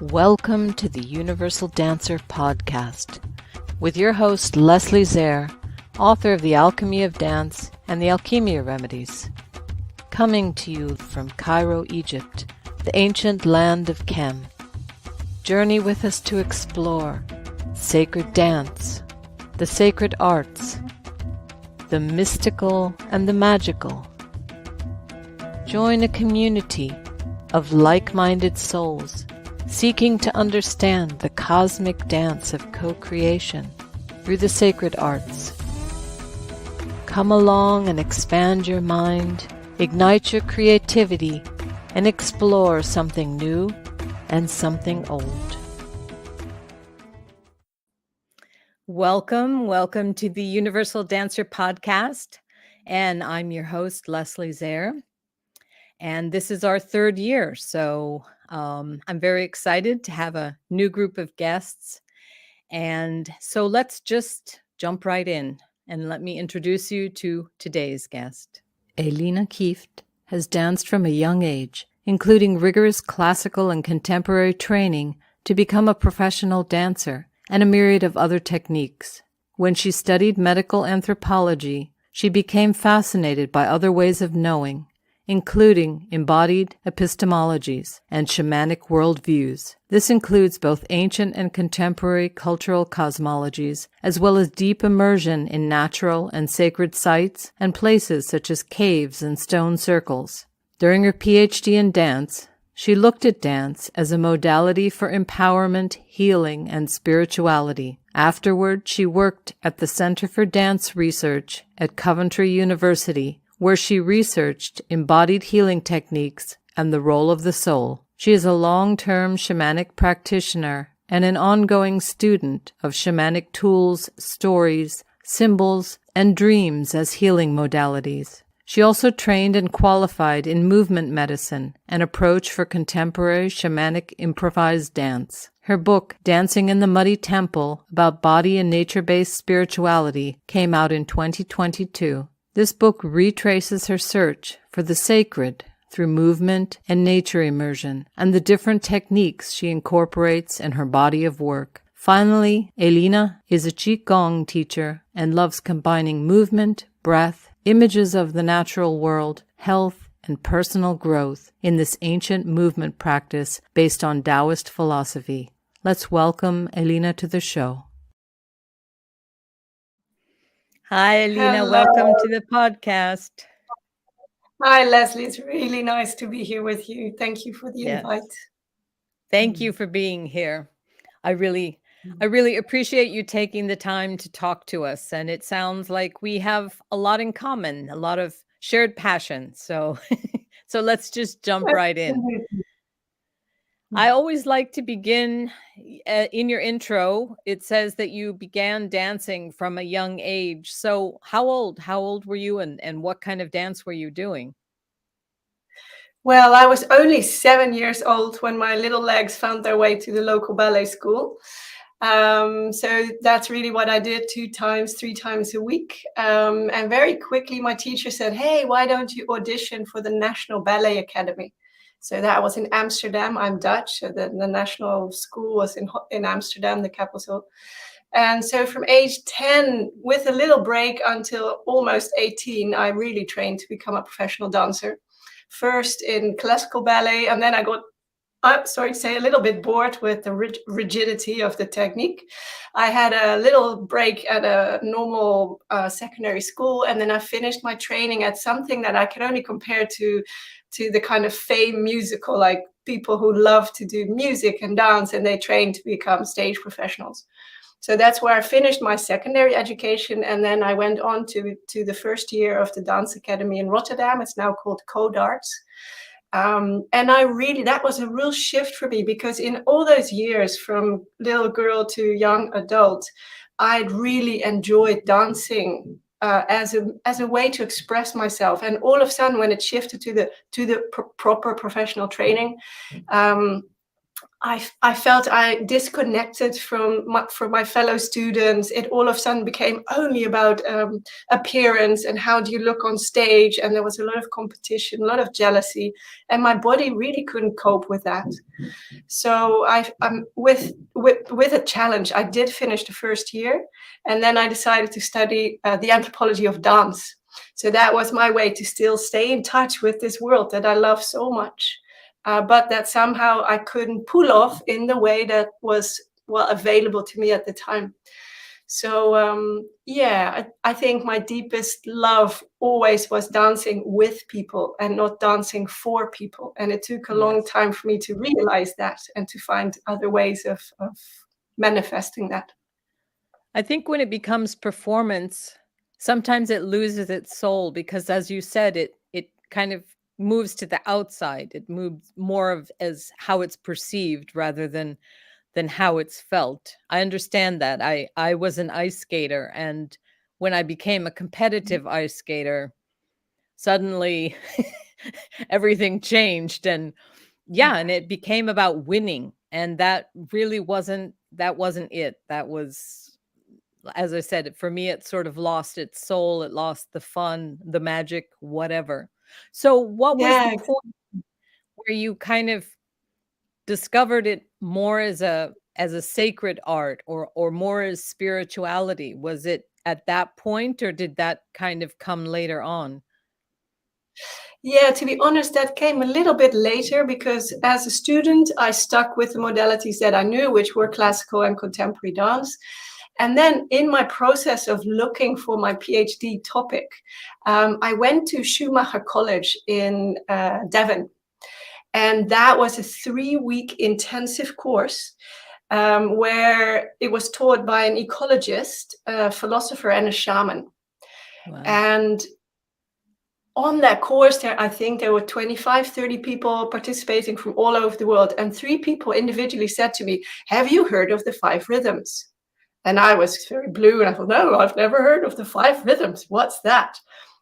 Welcome to the Universal Dancer podcast with your host Leslie Zare, author of The Alchemy of Dance and the Alchemia Remedies. Coming to you from Cairo, Egypt, the ancient land of Chem. Journey with us to explore sacred dance, the sacred arts, the mystical and the magical. Join a community of like-minded souls seeking to understand the cosmic dance of co-creation through the sacred arts. Come along and expand your mind, ignite your creativity, and explore something new and something old. Welcome to the Universal Dancer podcast, and I'm your host, Leslie Zare. And this is our third year, so I'm very excited to have a new group of guests. And so let's just jump right in and let me introduce you to today's guest. Elina Kieft has danced from a young age, including rigorous classical and contemporary training to become a professional dancer and a myriad of other techniques. When she studied medical anthropology, she became fascinated by other ways of knowing, including embodied epistemologies and shamanic worldviews. This includes both ancient and contemporary cultural cosmologies, as well as deep immersion in natural and sacred sites and places such as caves and stone circles. During her PhD in dance, she looked at dance as a modality for empowerment, healing, and spirituality. Afterward, she worked at the Center for Dance Research at Coventry University, where she researched embodied healing techniques and the role of the soul. She is a long-term shamanic practitioner and an ongoing student of shamanic tools, stories, symbols, and dreams as healing modalities. She also trained and qualified in movement medicine, an approach for contemporary shamanic improvised dance. Her book, Dancing in the Muddy Temple, about body and nature-based spirituality, came out in 2022. This book retraces her search for the sacred through movement and nature immersion, and the different techniques she incorporates in her body of work. Finally, Elina is a Qigong teacher and loves combining movement, breath, images of the natural world, health, and personal growth in this ancient movement practice based on Taoist philosophy. Let's welcome Elina to the show. Hi, Elina. Hello. Welcome to the podcast. Hi, Leslie. It's really nice to be here with you. Thank you for the invite. Thank you for being here. I really appreciate you taking the time to talk to us. And it sounds like we have a lot in common, a lot of shared passion. So, so let's just jump right in. I always like to begin in your intro. It says that you began dancing from a young age. So how old were you and what kind of dance were you doing? Well, I was only 7 years old when my little legs found their way to the local ballet school. So that's really what I did 3 times a week. And very quickly, my teacher said, "Hey, why don't you audition for the National Ballet Academy?" So that was in Amsterdam. I'm Dutch, so the national school was in Amsterdam, the capital. And so from age 10, with a little break until almost 18, I really trained to become a professional dancer. First in classical ballet, and then I got, I'm sorry to say, a little bit bored with the rigidity of the technique. I had a little break at a normal secondary school, and then I finished my training at something that I can only compare to the kind of fame musical, like people who love to do music and dance, and they train to become stage professionals. So that's where I finished my secondary education, and then I went on to the first year of the Dance Academy in Rotterdam. It's now called Codarts. And that was a real shift for me, because in all those years, from little girl to young adult, I'd really enjoyed dancing as a way to express myself. And all of a sudden, when it shifted to the proper professional training, I felt I disconnected from my fellow students. It all of a sudden became only about appearance and how do you look on stage, and there was a lot of competition, a lot of jealousy, and my body really couldn't cope with that. So I'm with a challenge. I did finish the first year, and then I decided to study the anthropology of dance. So that was my way to still stay in touch with this world that I love so much, but that somehow I couldn't pull off in the way that was well available to me at the time. So yeah, I think my deepest love always was dancing with people and not dancing for people. And it took a long Yes. time for me to realize that and to find other ways of manifesting that. I think when it becomes performance, sometimes it loses its soul because, as you said, it kind of moves to the outside. It moves more of as how it's perceived rather than how it's felt. I understand that. I was an ice skater, and when I became a competitive ice skater, suddenly everything changed. And yeah, and it became about winning, and that really wasn't it. That was, as I said, for me it sort of lost its soul, it lost the fun, the magic, whatever. So what was the Yeah. point where you kind of discovered it more as a sacred art, or more as spirituality? Was it at that point, or did that kind of come later on? Yeah, to be honest, that came a little bit later because as a student, I stuck with the modalities that I knew, which were classical and contemporary dance. And then in my process of looking for my PhD topic, I went to Schumacher College in Devon. And that was a 3-week intensive course where it was taught by an ecologist, a philosopher, and a shaman. Wow. And on that course, I think there were 25, 30 people participating from all over the world. And 3 people individually said to me, "Have you heard of the 5 rhythms?" And I was very blue and I thought, no, I've never heard of the 5 rhythms. What's that?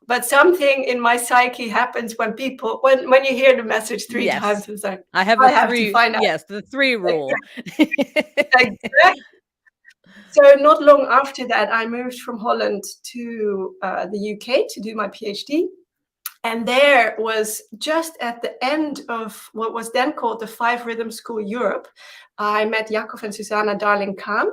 But something in my psyche happens when when you hear the message 3 Yes. times, it's like, I have I have to find out. the 3 rule. Exactly. So not long after that, I moved from Holland to the UK to do my PhD. And there was just at the end of what was then called the 5 Rhythm School Europe, I met Jacob and Susanna Darling-Kahn.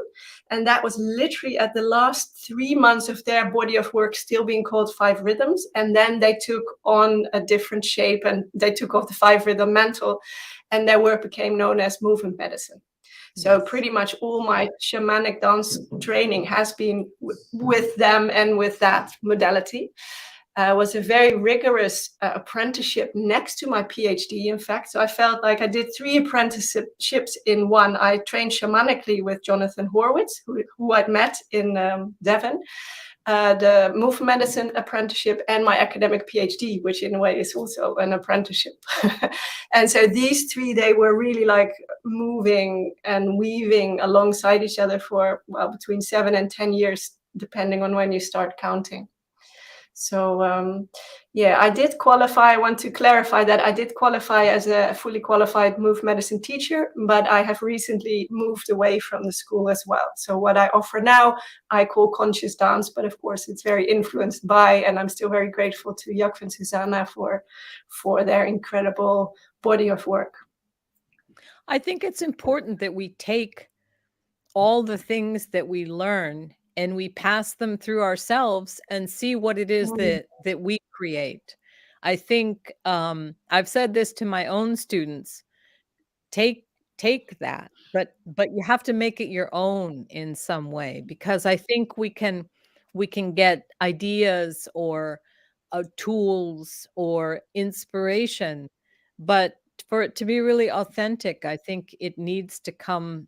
And that was literally at the last 3 months of their body of work still being called 5 Rhythms. And then they took on a different shape and they took off the 5 Rhythm mantle. And their work became known as movement medicine. So Yes. pretty much all my shamanic dance training has been with them and with that modality. Was a very rigorous apprenticeship next to my PhD, in fact. So I felt like I did 3 apprenticeships in one. I trained shamanically with Jonathan Horwitz, who I'd met in Devon, the movement medicine apprenticeship, and my academic PhD, which in a way is also an apprenticeship. And so these 3, they were really like moving and weaving alongside each other for, well, between 7 and 10 years, depending on when you start counting. So yeah, I did qualify. I want to clarify that I did qualify as a fully qualified movement medicine teacher, but I have recently moved away from the school as well. So what I offer now, I call conscious dance, but of course it's very influenced by, and I'm still very grateful to Jac and Susanna for their incredible body of work. I think it's important that we take all the things that we learn and we pass them through ourselves and see what it is Mm. that we create. I think I've said this to my own students: take that, but you have to make it your own in some way, because I think we can get ideas or tools or inspiration, but for it to be really authentic, I think it needs to come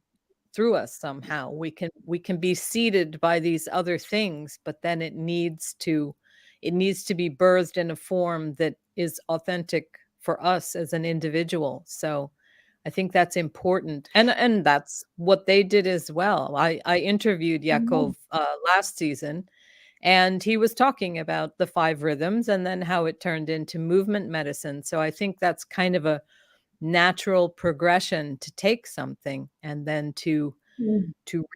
through us somehow. We can be seeded by these other things, but then it needs to be birthed in a form that is authentic for us as an individual. So I think that's important, and that's what they did as well. I interviewed Mhm. Yakov last season, and he was talking about the 5 rhythms and then how it turned into movement medicine. So I think that's kind of natural progression to take something and then to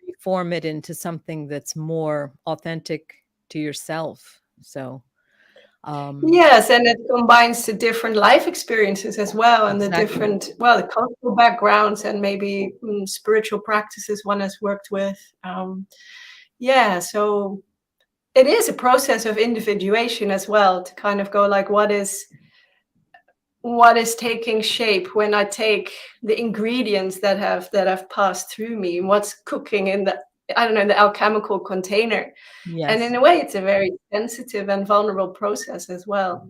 reform it into something that's more authentic to yourself. So Yes, and it combines the different life experiences as well, and the exactly. different, well, the cultural backgrounds and maybe spiritual practices one has worked with. Yeah, so it is a process of individuation as well, to kind of go like, what is taking shape when I take the ingredients that have passed through me, and what's cooking in the, I don't know, the alchemical container. And in Yes. a way, it's a very sensitive and vulnerable process as well.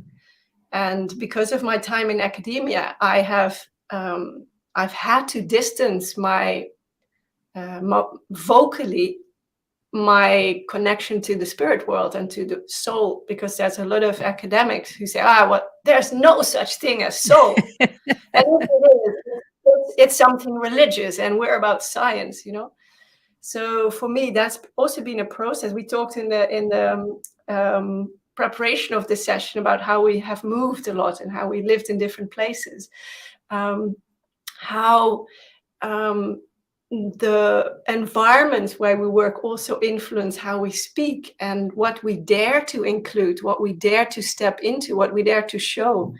And because of my time in academia, I've had to distance my vocally my connection to the spirit world and to the soul, because there's a lot of academics who say, well, there's no such thing as soul. And if it is, it's something religious, and we're about science, you know. So for me, that's also been a process. We talked in the preparation of this session about how we have moved a lot and how we lived in different places. How the environments where we work also influence how we speak and what we dare to include, what we dare to step into, what we dare to show.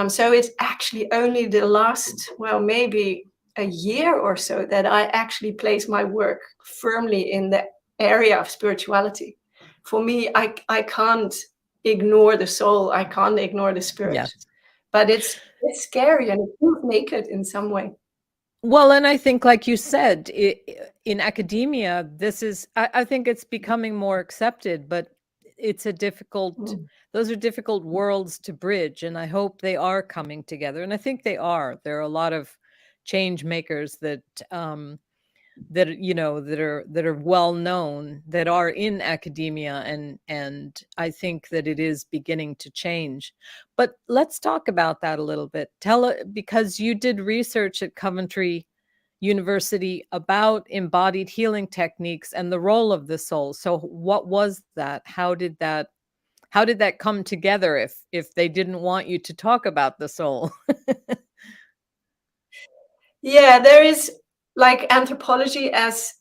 So it's actually only the last, well, maybe a year or so that I actually place my work firmly in the area of spirituality. For me, I can't ignore the soul. I can't ignore the spirit. Yes. But it's scary and it feels naked in some way. Well, and I think, like you said, in academia, this is, I think it's becoming more accepted, but it's a difficult, those are difficult worlds to bridge. And I hope they are coming together. And I think they are. There are a lot of change makers that, that are well known, that are in academia, and I think that it is beginning to change. But let's talk about that a little bit. Because you did research at Coventry University about embodied healing techniques and the role of the soul. So what was that? How did that come together if they didn't want you to talk about the soul? Yeah, there is, like, anthropology as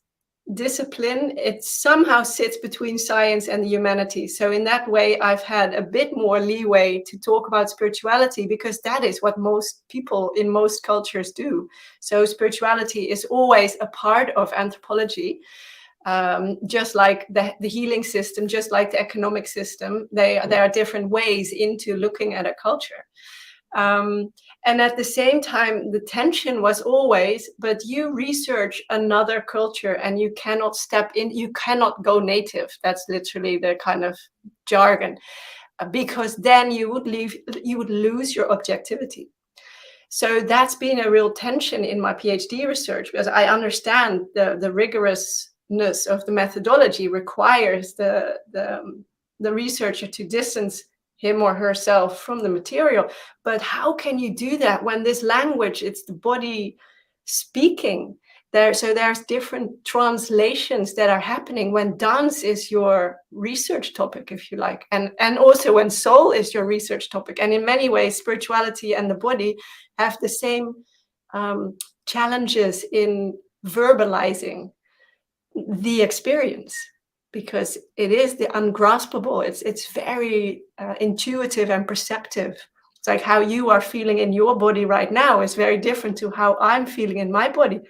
discipline, it somehow sits between science and the humanities. So in that way, I've had a bit more leeway to talk about spirituality, because that is what most people in most cultures do. So spirituality is always a part of anthropology. Just like the healing system, just like the economic system, there are different ways into looking at a culture. And at the same time, the tension was always, but you research another culture and you cannot step in, you cannot go native. That's literally the kind of jargon, because then you would lose your objectivity. So that's been a real tension in my PhD research, because I understand the rigorousness of the methodology requires the researcher to distance him or herself from the material. But how can you do that when this language, it's the body speaking? So there's different translations that are happening when dance is your research topic, if you like, and also when soul is your research topic. And in many ways, spirituality and the body have the same challenges in verbalizing the experience, because it is the ungraspable. It's very intuitive and perceptive. It's like how you are feeling in your body right now is very different to how I'm feeling in my body.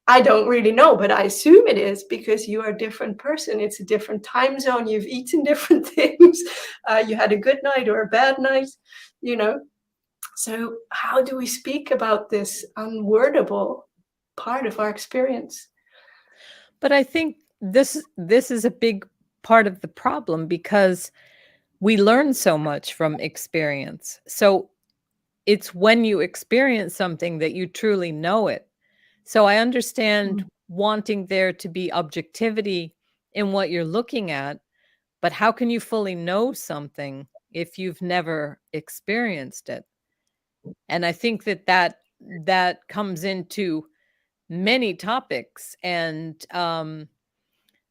I don't really know, but I assume it is, because you are a different person. It's a different time zone. You've eaten different things. You had a good night or a bad night, you know. So how do we speak about this unwordable part of our experience? But I think this is a big part of the problem, because we learn so much from experience. So it's when you experience something that you truly know it. So I understand wanting there to be objectivity in what you're looking at, but how can you fully know something if you've never experienced it? And I think that comes into many topics. And in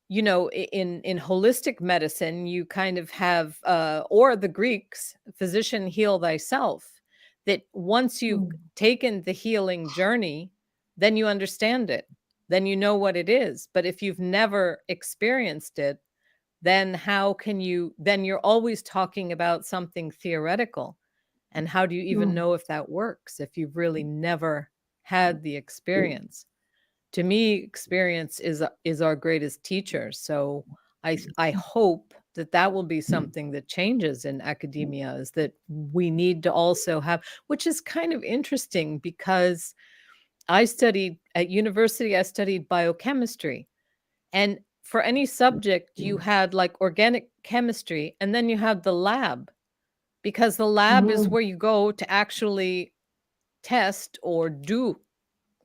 holistic medicine, you kind of have, or the Greeks, physician heal thyself. that once you've taken the healing journey, then you understand it, then you know what it is. But if you've never experienced it, then how can you, then you're always talking about something theoretical. And how do you even know if that works if you've really never had the experience? To me, experience is our greatest teacher. So I hope that that will be something that changes in academia, is that we need to also have, which is kind of interesting because I studied at university, I studied biochemistry. And for any subject, you had like organic chemistry, and then you had the lab, because the lab is where you go to actually test or do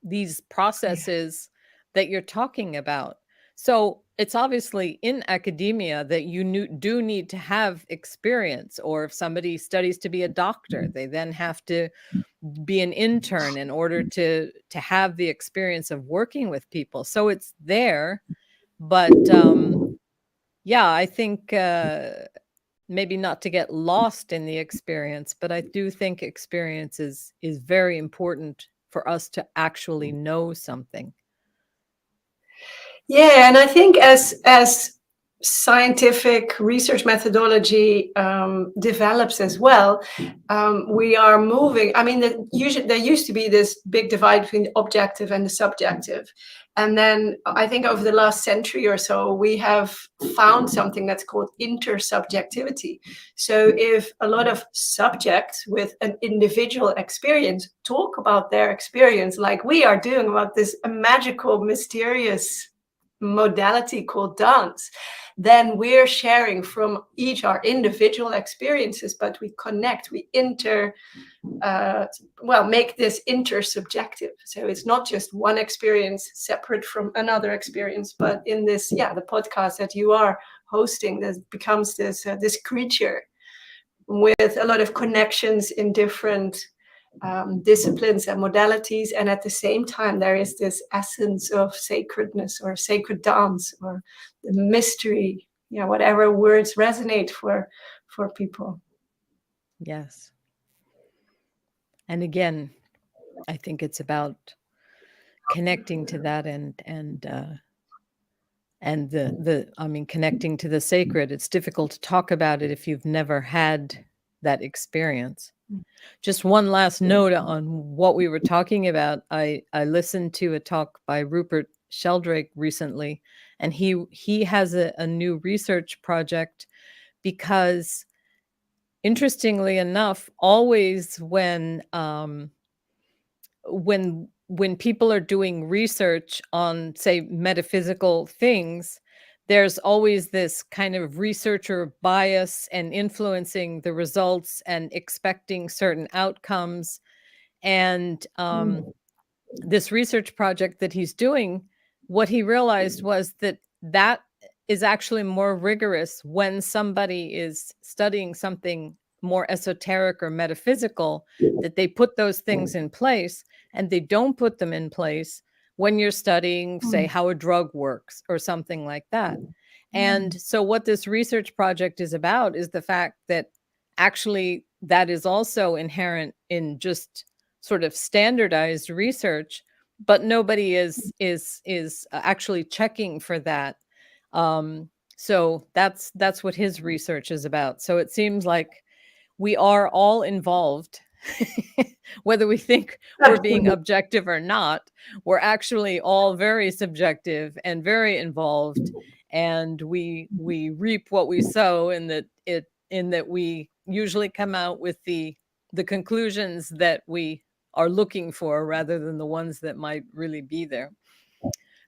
these processes that you're talking about. So it's obviously in academia that you do need to have experience, or if somebody studies to be a doctor, they then have to be an intern in order to have the experience of working with people. So it's there, but yeah, I think maybe not to get lost in the experience, but I do think experience is very important for us to actually know something. Yeah, and I think as scientific research methodology develops as well, we are moving. I mean, there used to be this big divide between the objective and the subjective. And then I think over the last century or so, we have found something that's called intersubjectivity. So if a lot of subjects with an individual experience talk about their experience like we are doing about this magical, mysterious modality called dance, then we're sharing from each our individual experiences, but we connect, we make this intersubjective. So it's not just one experience separate from another experience, but in this, the podcast that you are hosting, this becomes this creature with a lot of connections in different disciplines and modalities, and at the same time there is this essence of sacredness or sacred dance or the mystery, whatever words resonate for people. Yes. And again, I think it's about connecting to that and I mean, connecting to the sacred. It's difficult to talk about it if you've never had that experience. Just one last note on what we were talking about. I listened to a talk by Rupert Sheldrake recently, and he has a new research project because, interestingly enough, always when people are doing research on, say, metaphysical things, there's always this kind of researcher bias and influencing the results and expecting certain outcomes. And this research project that he's doing, what he realized was that that is actually more rigorous when somebody is studying something more esoteric or metaphysical, that they put those things in place, and they don't put them in place when you're studying, say, how a drug works or something like that. And so what this research project is about is the fact that actually that is also inherent in just sort of standardized research, but nobody is actually checking for that. So that's what his research is about. So it seems like we are all involved, whether we think we're being objective or not. We're actually all very subjective and very involved, and we reap what we sow, in that we usually come out with the conclusions that we are looking for rather than the ones that might really be there.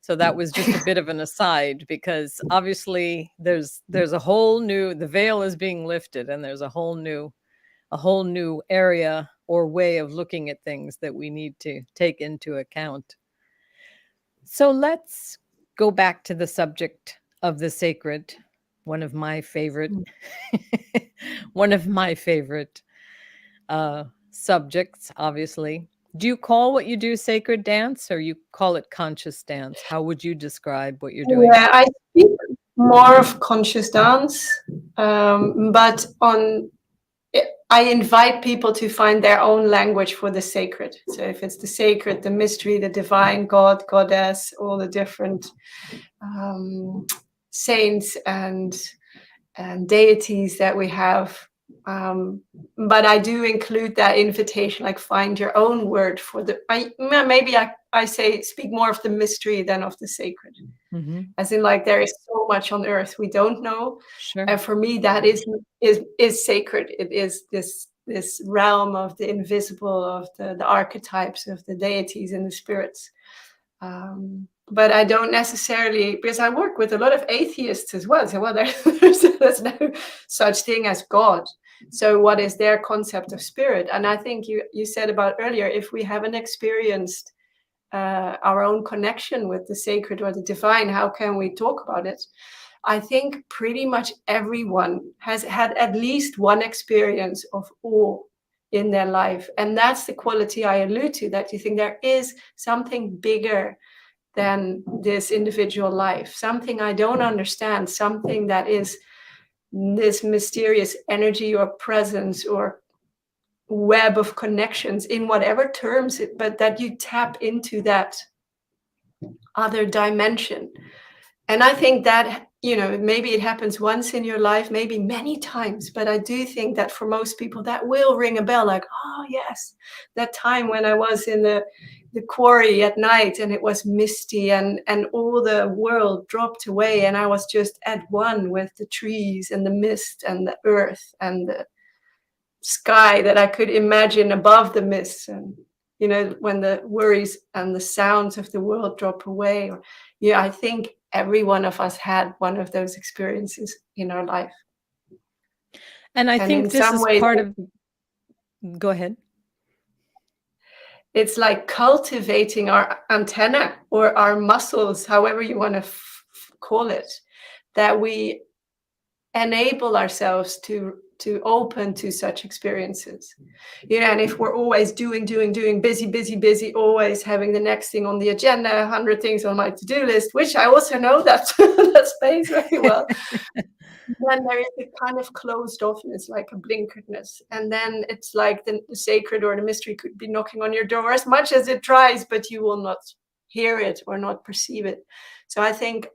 So that was just a bit of an aside, because obviously there's a whole new, the veil is being lifted, and there's a whole new area or way of looking at things that we need to take into account. So let's go back to the subject of the sacred, one of my favorite subjects, obviously. Do you call what you do sacred dance, or you call it conscious dance? How would you describe what you're doing? Yeah, I speak more of conscious dance, but on I invite people to find their own language for the sacred. So if it's the sacred, the mystery, the divine, God, goddess, all the different saints and deities that we have. But I do include that invitation, like find your own word for the, maybe I say speak more of the mystery than of the sacred. Mm-hmm. As in, like, there is so much on earth we don't know. Sure. And for me, that is sacred. It is this realm of the invisible, of the archetypes, of the deities and the spirits. But I don't necessarily, because I work with a lot of atheists as well. So, well, there's no such thing as God. So what is their concept of spirit? And I think you said about earlier, if we haven't experienced our own connection with the sacred or the divine, how can we talk about it? I think pretty much everyone has had at least one experience of awe in their life. And that's the quality I allude to, that you think there is something bigger than this individual life, something I don't understand, something that is this mysterious energy or presence or web of connections in whatever terms, but that you tap into that other dimension. And I think that, maybe it happens once in your life, maybe many times, but I do think that for most people that will ring a bell, like, oh yes, that time when I was in the quarry at night and it was misty and all the world dropped away and I was just at one with the trees and the mist and the earth and the sky that I could imagine above the mist. And when the worries and the sounds of the world drop away, or I think every one of us had one of those experiences in our life. And I think in this some is ways, part of, go ahead. It's like cultivating our antenna or our muscles, however you want to call it, that we enable ourselves to open to such experiences. And if we're always doing, busy, always having the next thing on the agenda, 100 things on my to-do list, which I also know that that space very well, then there is a kind of closed offness, like a blinkeredness. And then it's like the sacred or the mystery could be knocking on your door as much as it tries, but you will not hear it or not perceive it. So I think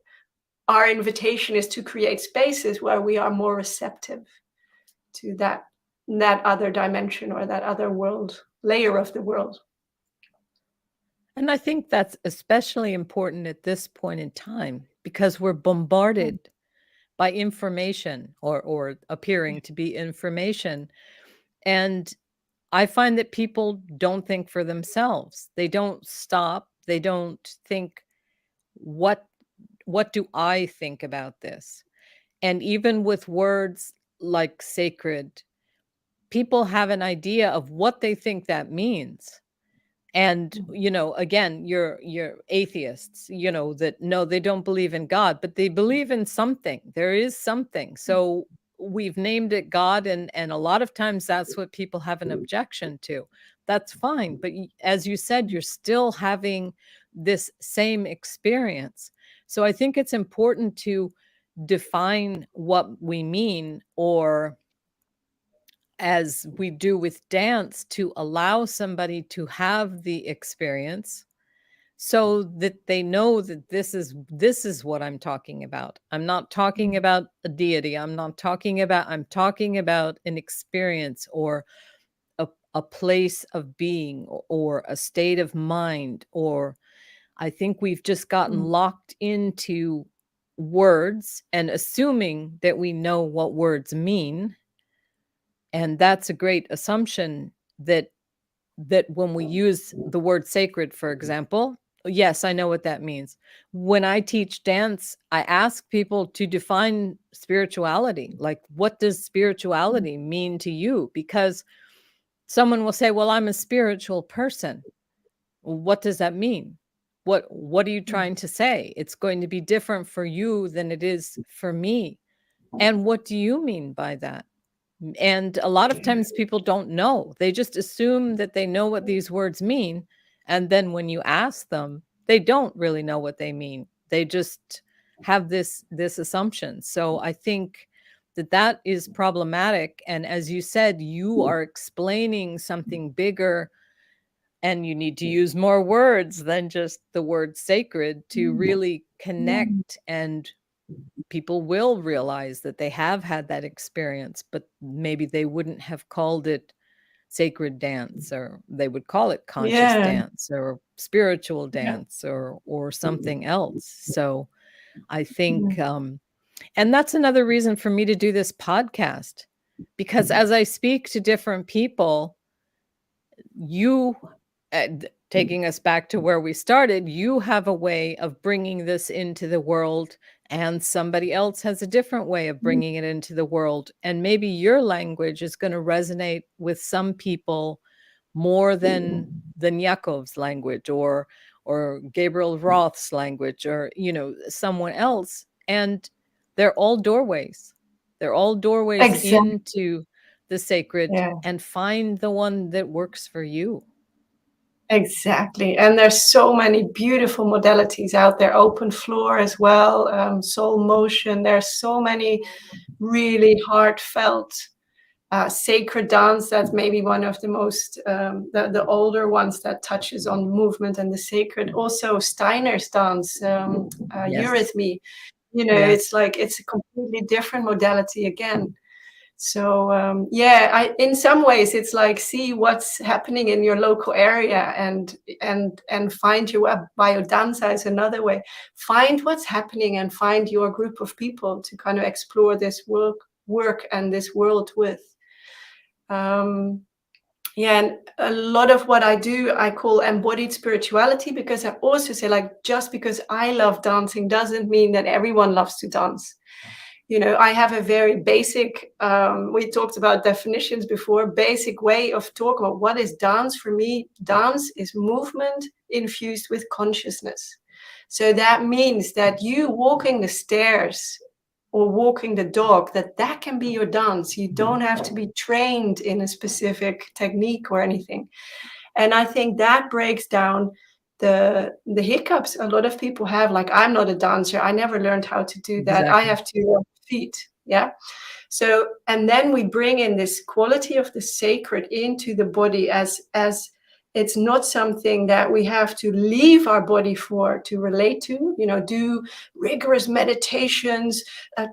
our invitation is to create spaces where we are more receptive to that other dimension or that other world, layer of the world. And I think that's especially important at this point in time because we're bombarded by information or appearing to be information. And I find that people don't think for themselves. They don't stop. They don't think, what do I think about this? And even with words like sacred, people have an idea of what they think that means. And again, you're atheists, that no, they don't believe in God, but they believe in something. There is something. So we've named it God, and a lot of times that's what people have an objection to. That's fine, but as you said, you're still having this same experience. So I think it's important to define what we mean, or as we do with dance, to allow somebody to have the experience so that they know that this is what I'm talking about. I'm not talking about a deity. I'm talking about an experience, or a place of being, or a state of mind. Or I think we've just gotten locked into words and assuming that we know what words mean. And that's a great assumption, that when we use the word sacred, for example, yes, I know what that means. When I teach dance, I ask people to define spirituality. Like, what does spirituality mean to you? Because someone will say, well, I'm a spiritual person. Well, what does that mean? What are you trying to say? It's going to be different for you than it is for me. And what do you mean by that? And a lot of times people don't know. They just assume that they know what these words mean. And then when you ask them, they don't really know what they mean. They just have this assumption. So I think that is problematic. And as you said, you are explaining something bigger, and you need to use more words than just the word sacred to really connect, and people will realize that they have had that experience, but maybe they wouldn't have called it sacred dance, or they would call it conscious Yeah. dance or spiritual Yeah. dance or something else. So I think, Mm. and that's another reason for me to do this podcast, because as I speak to different people, you, taking us back to where we started, you have a way of bringing this into the world, and somebody else has a different way of bringing it into the world. And maybe your language is going to resonate with some people more than Yakov's language, or Gabriel Roth's language, or someone else. And they're all doorways. They're all doorways Exactly. into the sacred, Yeah. and find the one that works for you. Exactly. And there's so many beautiful modalities out there. Open floor as well, soul motion. There's so many really heartfelt sacred dance. That's maybe one of the most the older ones that touches on movement and the sacred. Also Steiner's dance, Yes. eurythmy. It's Yes. like it's a completely different modality again. So yeah, in some ways it's like see what's happening in your local area, and find your web. Biodanza is another way. Find what's happening and find your group of people to kind of explore this work and this world with. Yeah, and a lot of what I do, I call embodied spirituality, because I also say, like, just because I love dancing doesn't mean that everyone loves to dance. I have a very basic, we talked about definitions before, basic way of talking about what is dance. For me, dance is movement infused with consciousness. So that means that you walking the stairs or walking the dog, that can be your dance. You don't have to be trained in a specific technique or anything. And I think that breaks down the hiccups a lot of people have. Like, I'm not a dancer. I never learned how to do that. I Exactly. have to feet. Yeah. So, and then we bring in this quality of the sacred into the body, as it's not something that we have to leave our body for to relate to, do rigorous meditations,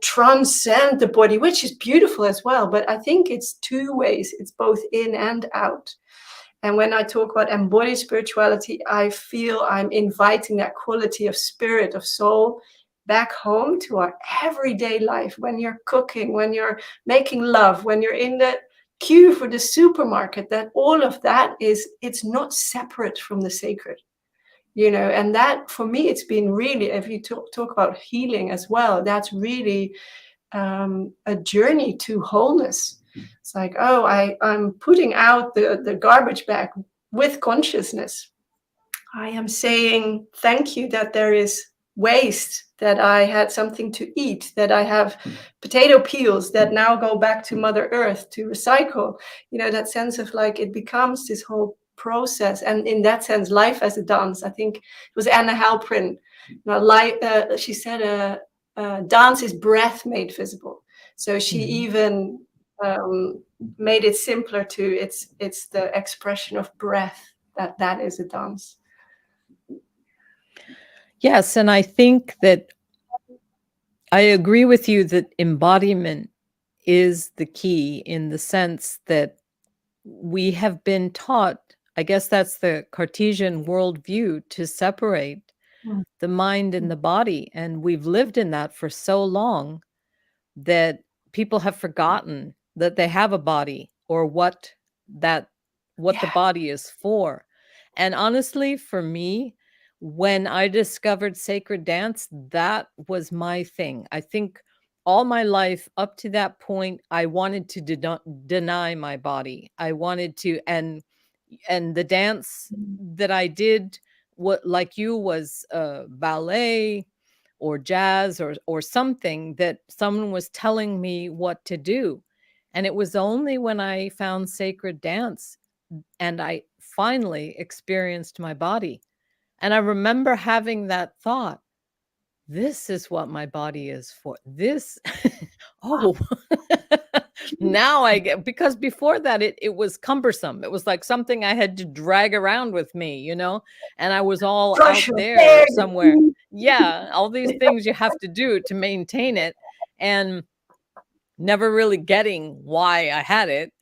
transcend the body, which is beautiful as well. But I think it's two ways. It's both in and out. And when I talk about embodied spirituality, I feel I'm inviting that quality of spirit, of soul, back home to our everyday life. When you're cooking, when you're making love, when you're in the queue for the supermarket, that all of that it's not separate from the sacred. And that, for me, it's been really, if you talk about healing as well, that's really a journey to wholeness. It's like, oh, I'm putting out the garbage bag with consciousness. I am saying thank you that there is waste, that I had something to eat, that I have potato peels that now go back to Mother Earth to recycle. That sense of, like, it becomes this whole process. And in that sense, life as a dance. I think it was Anna Halprin. She said, dance is breath made visible. So she even made it simpler to it's the expression of breath, that is a dance. Yes, and I think that I agree with you that embodiment is the key, in the sense that we have been taught, I guess that's the Cartesian worldview, to separate Mm. the mind and the body. And we've lived in that for so long that people have forgotten that they have a body, or what the Yeah. body is for. And honestly, for me, when I discovered sacred dance, that was my thing. I think all my life up to that point, I wanted to deny my body. I wanted to, and the dance that I did, what, like you, was ballet or jazz, or something that someone was telling me what to do. And it was only when I found sacred dance and I finally experienced my body. And I remember having that thought, this is what my body is for. This, oh, Now I get, because before that it was cumbersome. It was like something I had to drag around with me, you know, and I was all Brush out your there hair. somewhere. Yeah, all these things you have to do to maintain it, and never really getting why I had it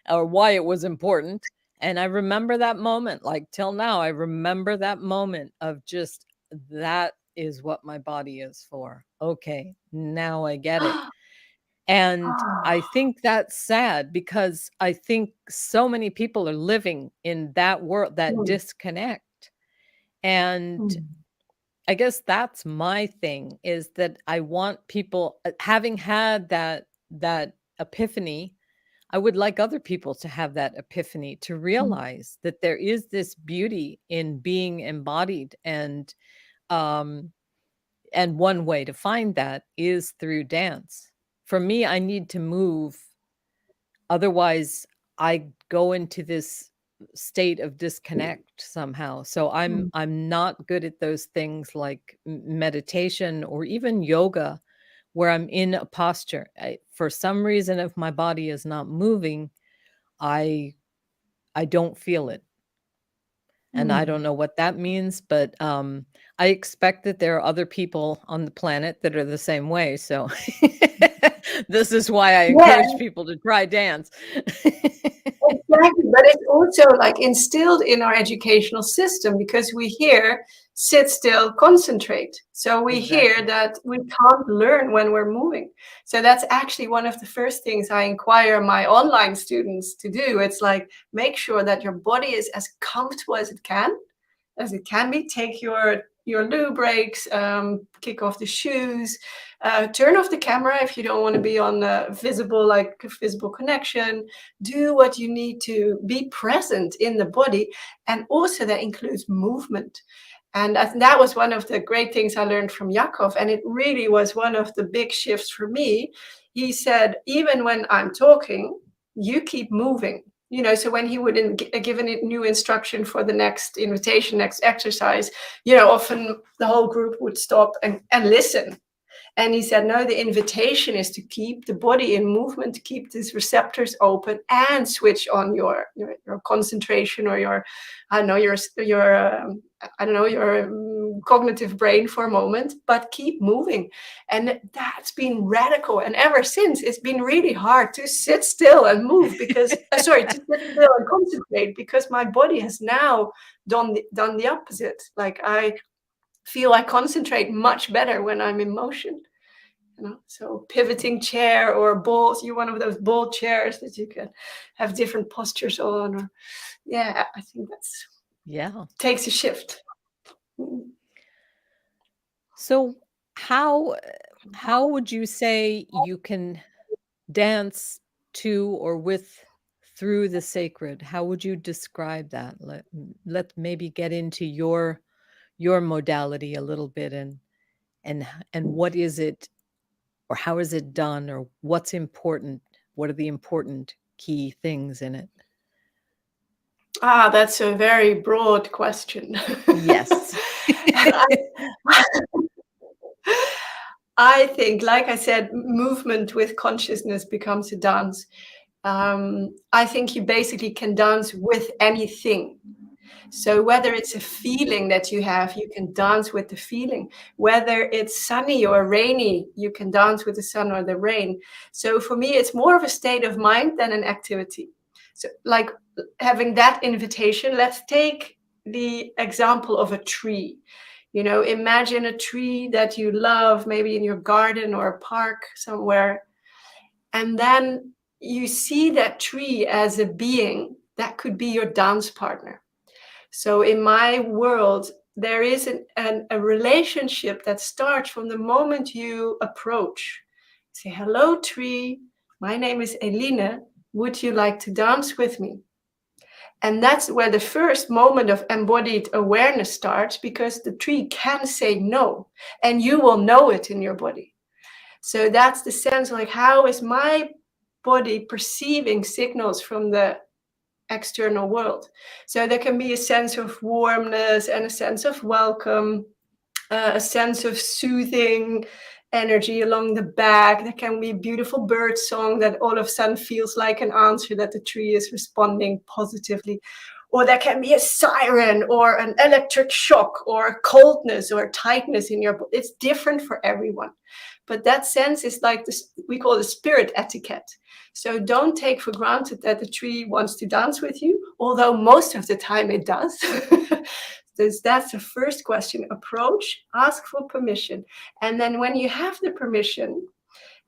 or why it was important. And I remember that moment, like till now, I remember that moment of just, that is what my body is for. Okay, now I get it. And I think that's sad, because I think so many people are living in that world, that Mm, disconnect. And mm, I guess that's my thing, is that I want people, having had that epiphany, I would like other people to have that epiphany, to mm, realize that there is this beauty in being embodied. Um and one way to find that is through dance. For me, I need to move. Otherwise, I go into this state of disconnect somehow. So mm, I'm not good at those things like meditation or even yoga, where I'm in a posture. For some reason, if my body is not moving, I I don't feel it. And I don't mm. know what that means, but I expect that there are other people on the planet that are the same way. So this is why I encourage Yeah, people to try dance. exactly. But it's also like instilled in our educational system, because we hear sit still, concentrate. So we hear Exactly. that we can't learn when we're moving. So that's actually one of the first things I inquire my online students to do. It's like, make sure that your body is as comfortable as it can be. Take your loo breaks, kick off the shoes, turn off the camera if you don't want to be on a visible connection. Do what you need to be present in the body, and also that includes movement. And that was one of the great things I learned from Yakov, and it really was one of the big shifts for me. He said, even when I'm talking, you keep moving. So when he would give a new instruction for the next invitation, next exercise, often the whole group would stop and listen. And he said, no, the invitation is to keep the body in movement, to keep these receptors open, and switch on your concentration, or your, I don't know, your cognitive brain for a moment, but keep moving. And that's been radical. And ever since, it's been really hard to sit still and move, because, to sit still and concentrate, because my body has now done the opposite. Like, I feel I concentrate much better when I'm in motion. So pivoting chair or balls, you're one of those ball chairs that you can have different postures on. Or, yeah, I think that's Yeah. takes a shift. So how would you say you can dance to or with through the sacred? How would you describe that? Let maybe get into your modality a little bit, and what is it, or how is it done, or what's important? What are the important key things in it? That's a very broad question. Yes. I think, like I said, movement with consciousness becomes a dance. I think you basically can dance with anything. So whether it's a feeling that you have, you can dance with the feeling. Whether it's sunny or rainy, you can dance with the sun or the rain. So for me, it's more of a state of mind than an activity. So like having that invitation, let's take the example of a tree. Imagine a tree that you love, maybe in your garden or a park somewhere. And then you see that tree as a being that could be your dance partner. So in my world, there is a relationship that starts from the moment you approach. Say, hello, tree. My name is Eline. Would you like to dance with me? And that's where the first moment of embodied awareness starts, because the tree can say no, and you will know it in your body. So that's the sense, like, how is my body perceiving signals from the external world? So there can be a sense of warmness and a sense of welcome, a sense of soothing, energy along the back. There can be a beautiful bird song that all of a sudden feels like an answer, that the tree is responding positively. Or there can be a siren or an electric shock or a coldness or a tightness in your body. It's different for everyone. But that sense is like this, we call it spirit etiquette. So don't take for granted that the tree wants to dance with you, although most of the time it does. That's the first question. Approach, ask for permission. And then when you have the permission,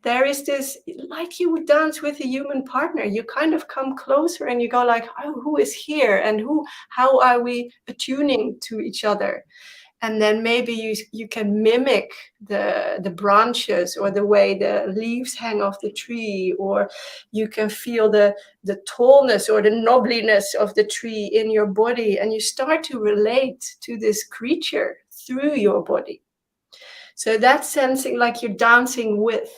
there is this, like you would dance with a human partner, you kind of come closer and you go like, oh, who is here? And how are we attuning to each other? And then maybe you can mimic the branches or the way the leaves hang off the tree, or you can feel the tallness or the knobbliness of the tree in your body, and you start to relate to this creature through your body. So that's sensing like you're dancing with.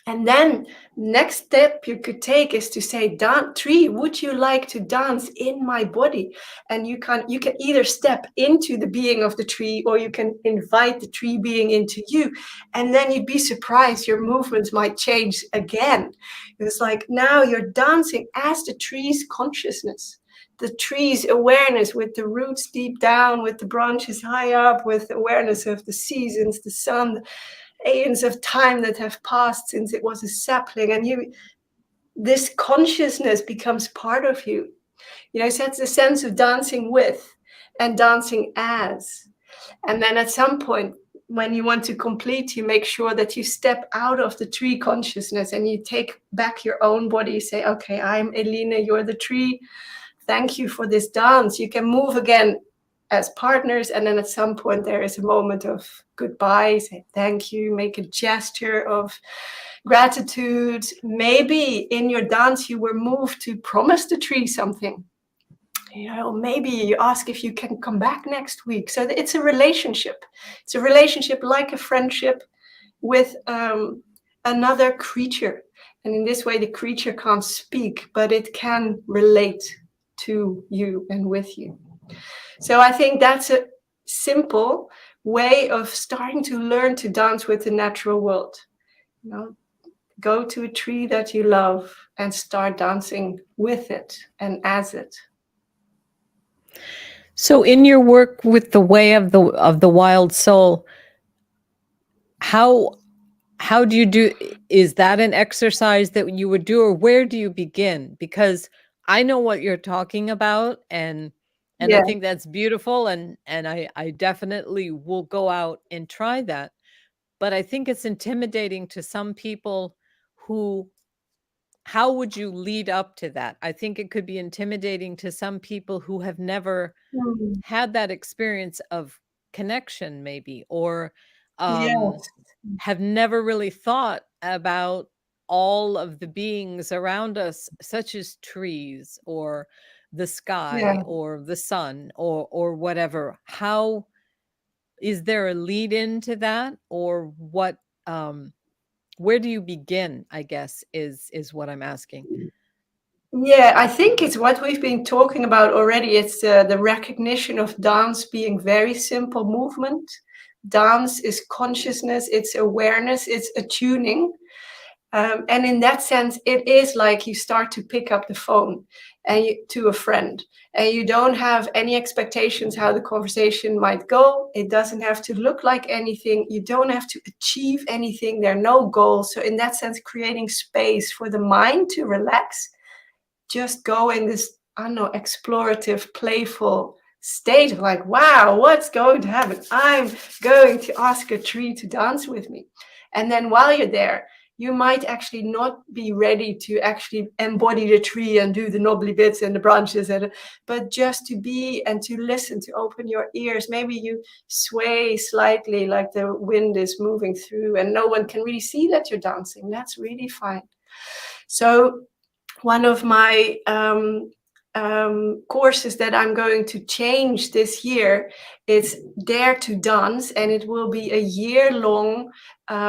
And then next step you could take is to say, tree, would you like to dance in my body? And you can either step into the being of the tree, or you can invite the tree being into you. And then you'd be surprised, your movements might change again. It's like now you're dancing as the tree's consciousness, the tree's awareness, with the roots deep down, with the branches high up, with awareness of the seasons, the sun, aeons of time that have passed since it was a sapling, and this consciousness becomes part of you. So it's the sense of dancing with and dancing as. And then at some point, when you want to complete, you make sure that you step out of the tree consciousness and you take back your own body. You say, okay, I'm Eline, you're the tree. Thank you for this dance. You can move again as partners, and then at some point there is a moment of goodbye, say thank you, make a gesture of gratitude. Maybe in your dance you were moved to promise the tree something. Maybe you ask if you can come back next week. So it's a relationship. It's a relationship like a friendship with another creature. And in this way, the creature can't speak, but it can relate to you and with you. So I think that's a simple way of starting to learn to dance with the natural world. Go to a tree that you love and start dancing with it and as it. So in your work with the way of the wild soul, how do you do, is that an exercise that you would do, or where do you begin? Because I know what you're talking about, and I think that's beautiful, and I definitely will go out and try that. But I think it's intimidating to some people who, how would you lead up to that? I think it could be intimidating to some people who have never had that experience of connection, maybe, or have never really thought about all of the beings around us, such as trees or the sky or the sun or whatever. How is there a lead into that, or what? Where do you begin, I guess, is what I'm asking. Yeah, I think it's what we've been talking about already. It's the recognition of dance being very simple movement. Dance is consciousness, it's awareness, it's attuning. And in that sense, it is like you start to pick up the phone to a friend, and you don't have any expectations how the conversation might go. It doesn't have to look like anything. You don't have to achieve anything. There are no goals. So in that sense, creating space for the mind to relax, just go in this, I don't know, explorative, playful state of like, wow, what's going to happen? I'm going to ask a tree to dance with me. And then while you're there, you might actually not be ready to actually embody the tree and do the knobbly bits and the branches, but just to be and to listen, to open your ears. Maybe you sway slightly like the wind is moving through and no one can really see that you're dancing. That's really fine. So one of my courses that I'm going to change this year is Dare to Dance, and it will be a year-long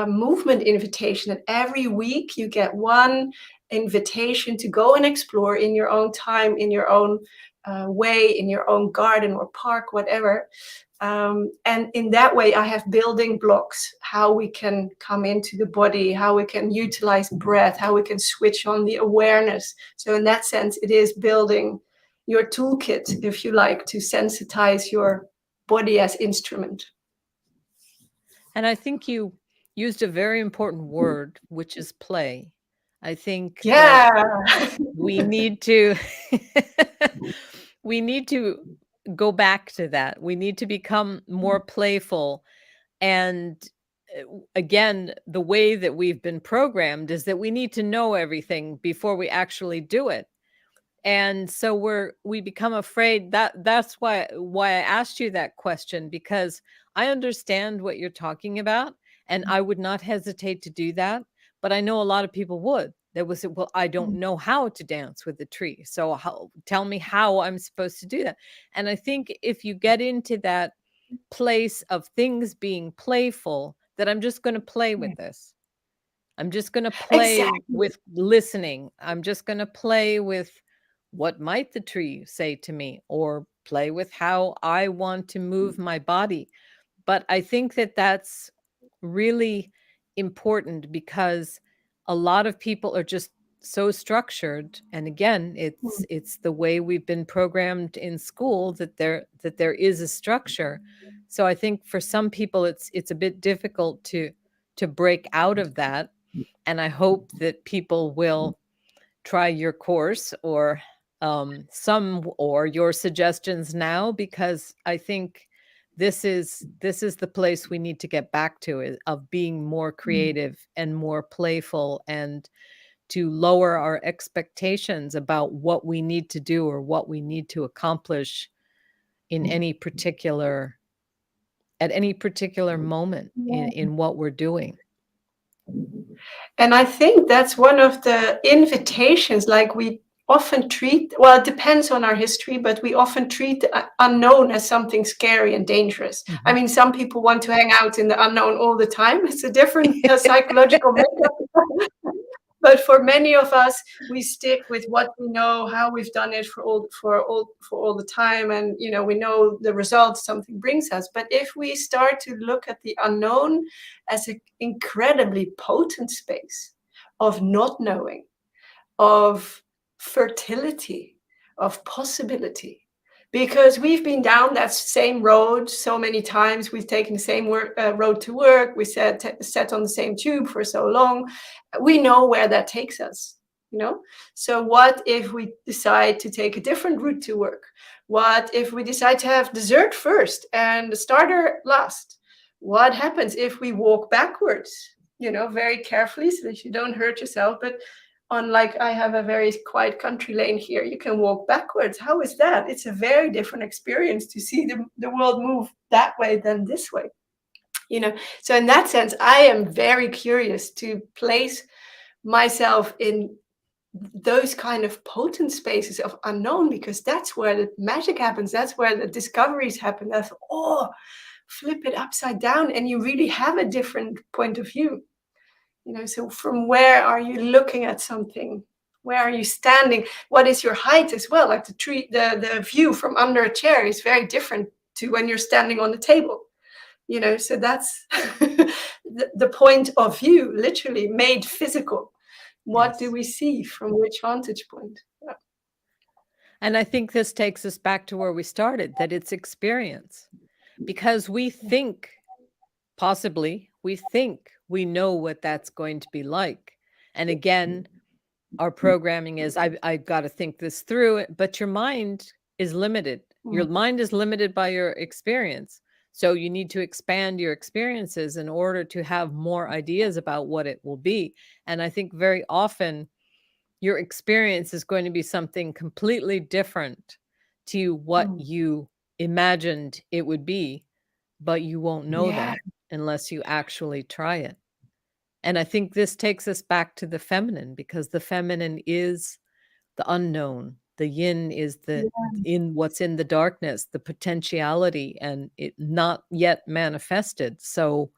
movement invitation. And every week you get one invitation to go and explore in your own time, in your own way, in your own garden or park, whatever, And in that way, I have building blocks, how we can come into the body, how we can utilize breath, how we can switch on the awareness. So in that sense, it is building your toolkit, if you like, to sensitize your body as instrument. And I think you used a very important word, which is play. I think that Yeah. we need to we need to go back to that. We need to become more playful. And again, the way that we've been programmed is that we need to know everything before we actually do it. And so we become afraid. That's why I asked you that question, because I understand what you're talking about, and I would not hesitate to do that. But I know a lot of people would. That was, well, I don't know how to dance with the tree, so tell me how I'm supposed to do that. And I think if you get into that place of things being playful, that I'm just going to play with this. I'm just going to play Exactly. with listening. I'm just going to play with what might the tree say to me, or play with how I want to move my body. But I think that that's really important, because a lot of people are just so structured, and again, it's the way we've been programmed in school, that there is a structure. So I think for some people it's a bit difficult to break out of that. And I hope that people will try your course, or some, or your suggestions now, because I think this is the place we need to get back to, of being more creative and more playful, and to lower our expectations about what we need to do or what we need to accomplish in any particular at any particular moment in what we're doing. And I think that's one of the invitations, like we often treat, well, it depends on our history, but we often treat the unknown as something scary and dangerous. I Mhm. mean, some people want to hang out in the unknown all the time. It's a different psychological makeup. But for many of us, we stick with what we know, how we've done it for all the time, and we know the results something brings us. But if we start to look at the unknown as an incredibly potent space of not knowing, of fertility, of possibility. Because we've been down that same road so many times, we've taken the same road to work, we sat on the same tube for so long, we know where that takes us. So what if we decide to take a different route to work? What if we decide to have dessert first and the starter last? What happens if we walk backwards, very carefully, so that you don't hurt yourself? But unlike, I have a very quiet country lane here, you can walk backwards. How is that? It's a very different experience to see the world move that way than this way. So in that sense, I am very curious to place myself in those kind of potent spaces of unknown, because that's where the magic happens. That's where the discoveries happen. That's, flip it upside down, and you really have a different point of view. So from where are you looking at something? Where are you standing? What is your height as well? Like the view from under a chair is very different to when you're standing on the table. So that's the point of view, literally made physical. What do Yes. we see from which vantage point? Yeah. And I think this takes us back to where we started, that it's experience. Because we think we know what that's going to be like. And again, our programming is, I've got to think this through, but your mind is limited. Your mind is limited by your experience. So you need to expand your experiences in order to have more ideas about what it will be. And I think very often your experience is going to be something completely different to what you imagined it would be, but you won't know Yeah. that unless you actually try it. And I think this takes us back to the feminine, because the feminine is the unknown. The yin is the in what's in the darkness, the potentiality, and it not yet manifested. So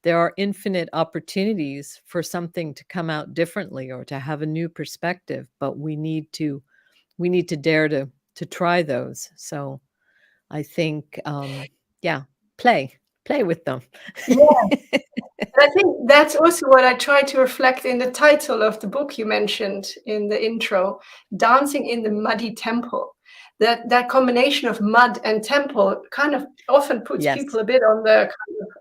there are infinite opportunities for something to come out differently, or to have a new perspective, but we need to dare to try those. So I think Yeah, play with them. Yeah. And I think that's also what I try to reflect in the title of the book you mentioned in the intro, Dancing in the Muddy Temple. That combination of mud and temple kind of often puts Yes. people a bit on the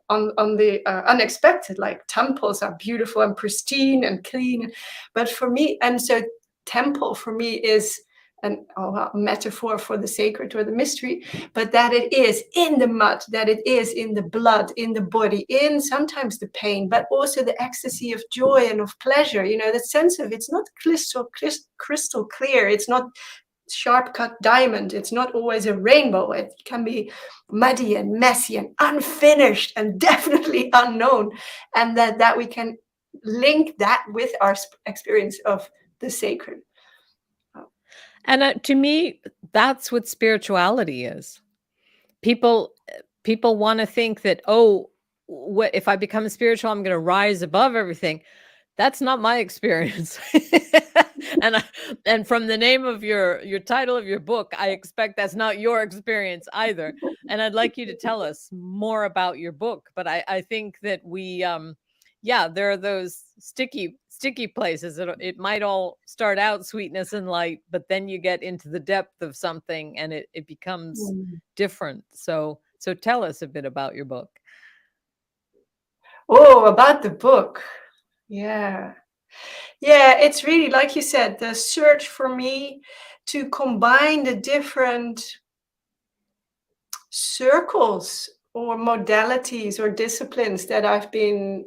on the unexpected. Like temples are beautiful and pristine and clean, but for me, and so temple for me is a metaphor for the sacred or the mystery, but that it is in the mud, that it is in the blood, in the body, in sometimes the pain, but also the ecstasy of joy and of pleasure. You know, that sense of it's not crystal clear. It's not sharp cut diamond. It's not always a rainbow. It can be muddy and messy and unfinished and definitely unknown. And that we can link that with our experience of the sacred. And to me, that's what spirituality is. People want to think that, oh, what if I become spiritual, I'm going to rise above everything. That's not my experience. And from the name of your title of your book, I expect that's not your experience either. And I'd like you to tell us more about your book. But I think that we yeah, there are those sticky places. It might all start out sweetness and light, but then you get into the depth of something and it becomes different. So tell us a bit about your book. Oh, about the book. Yeah. Yeah, it's really, like you said, the search for me to combine the different circles or modalities or disciplines that I've been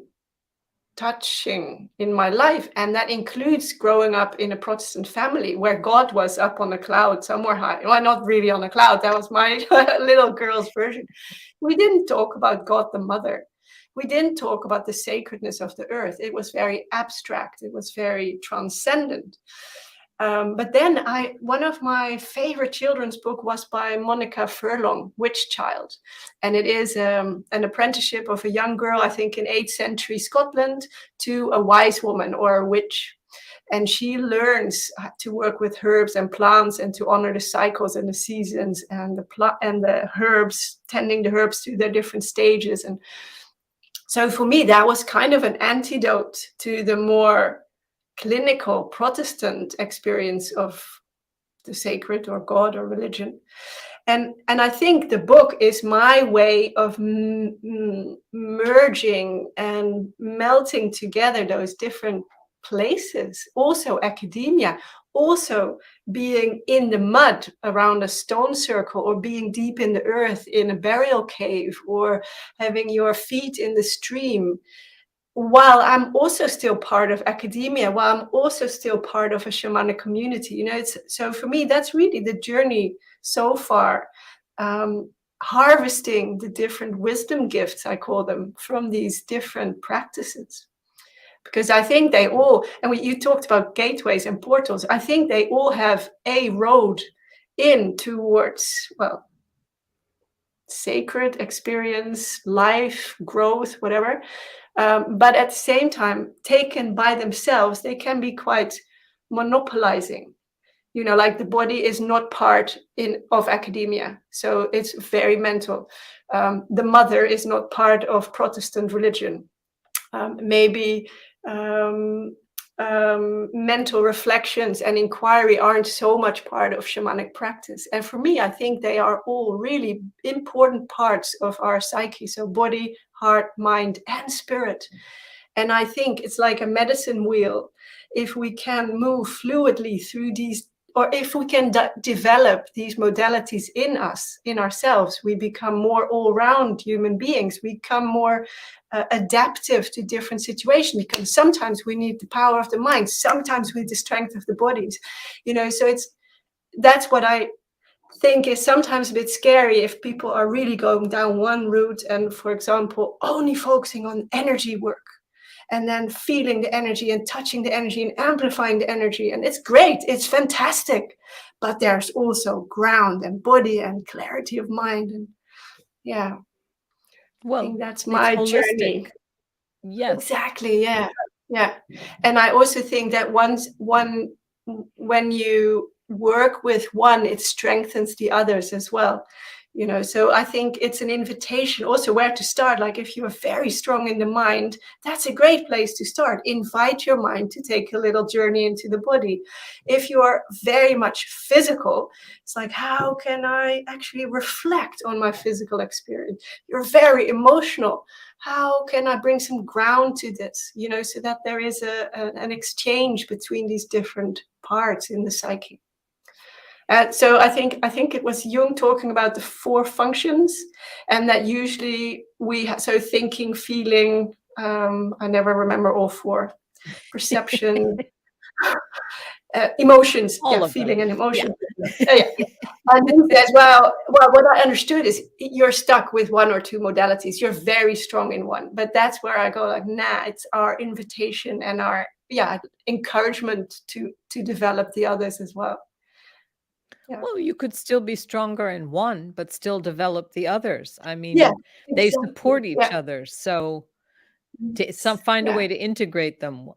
touching in my life. And that includes growing up in a Protestant family where God was up on a cloud somewhere high. Well, not really on a cloud. That was my little girl's version. We didn't talk about God the Mother. We didn't talk about the sacredness of the earth. It was very abstract. It was very transcendent. But then one of my favorite children's book was by Monica Furlong, Witch Child. And it is an apprenticeship of a young girl, I think in 8th century Scotland, to a wise woman or a witch. And she learns to work with herbs and plants and to honor the cycles and the seasons and the herbs, tending the herbs through their different stages. And so for me, that was kind of an antidote to the more clinical Protestant experience of the sacred or God or religion. And I think the book is my way of merging and melting together those different places, also academia, also being in the mud around a stone circle, or being deep in the earth in a burial cave, or having your feet in the stream, while I'm also still part of academia, while I'm also still part of a shamanic community. You know, so for me, that's really the journey so far, harvesting the different wisdom gifts, I call them, from these different practices. Because I think they all, and you talked about gateways and portals, I think they all have a road in towards, well, sacred experience, life, growth, whatever. But at the same time, taken by themselves, they can be quite monopolizing. You know, like the body is not part of academia, so it's very mental. The mother is not part of Protestant religion. Maybe mental reflections and inquiry aren't so much part of shamanic practice. And for me, I think they are all really important parts of our psyche. So body, heart, mind, and spirit. And I think it's like a medicine wheel. If we can move fluidly through these, or if we can develop these modalities in us, in ourselves, we become more all-round human beings. We become more adaptive to different situations, because sometimes we need the power of the mind, sometimes we need the strength of the bodies. You know, so that's what I think is sometimes a bit scary if people are really going down one route and, for example, only focusing on energy work, and then feeling the energy and touching the energy and amplifying the energy. And it's great, it's fantastic. But there's also ground and body and clarity of mind. And yeah, Well, I think that's it's my holistic. journey. Yes. Exactly, yeah. Yeah. And I also think that when you work with one, it strengthens the others as well. So I think it's an invitation also where to start. Like if you are very strong in the mind, that's a great place to start. Invite your mind to take a little journey into the body. If you are very much physical, it's like, how can I actually reflect on my physical experience? You're very emotional. How can I bring some ground to this, so that there is an exchange between these different parts in the psyche. So I think it was Jung talking about the 4 functions, and that usually so thinking, feeling, I never remember all 4, perception, emotions, All of them. feeling and Yeah. emotion. Yeah. And then says, well, what I understood is you're stuck with 1 or 2 modalities. You're very strong in one, but that's where I go like, nah, it's our invitation and our encouragement to develop the others as well. Yeah. Well, you could still be stronger in one, but still develop the others. I Yeah, mean, they exactly. support each Yeah. other. So find a way to integrate them.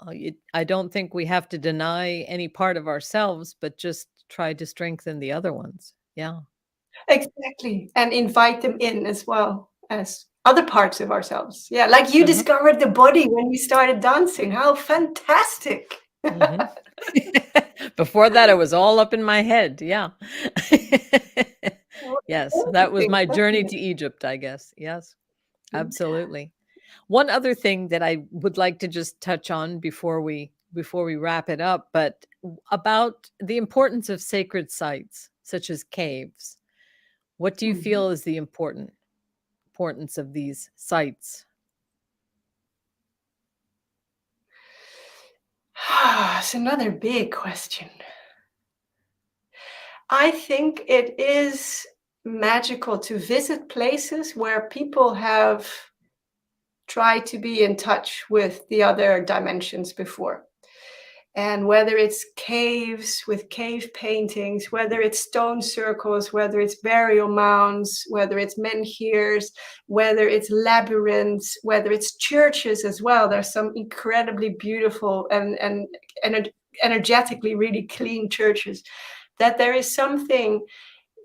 I don't think we have to deny any part of ourselves, but just try to strengthen the other ones. Yeah. Exactly. And invite them in as well as other parts of ourselves. Yeah, like you Uh-huh. discovered the body when you started dancing. How fantastic. Mhm. Before that, it was all up in my head. Yeah. Yes, that was my journey to Egypt, I guess. Yes, absolutely. One other thing that I would like to just touch on before we wrap it up, but about the importance of sacred sites such as caves. What do you Mhm. feel is the importance of these sites? It's another big question. I think it is magical to visit places where people have tried to be in touch with the other dimensions before. And whether it's caves with cave paintings, whether it's stone circles, whether it's burial mounds, whether it's menhirs, whether it's labyrinths, whether it's churches as well. There's some incredibly beautiful and energetically really clean churches. That there is something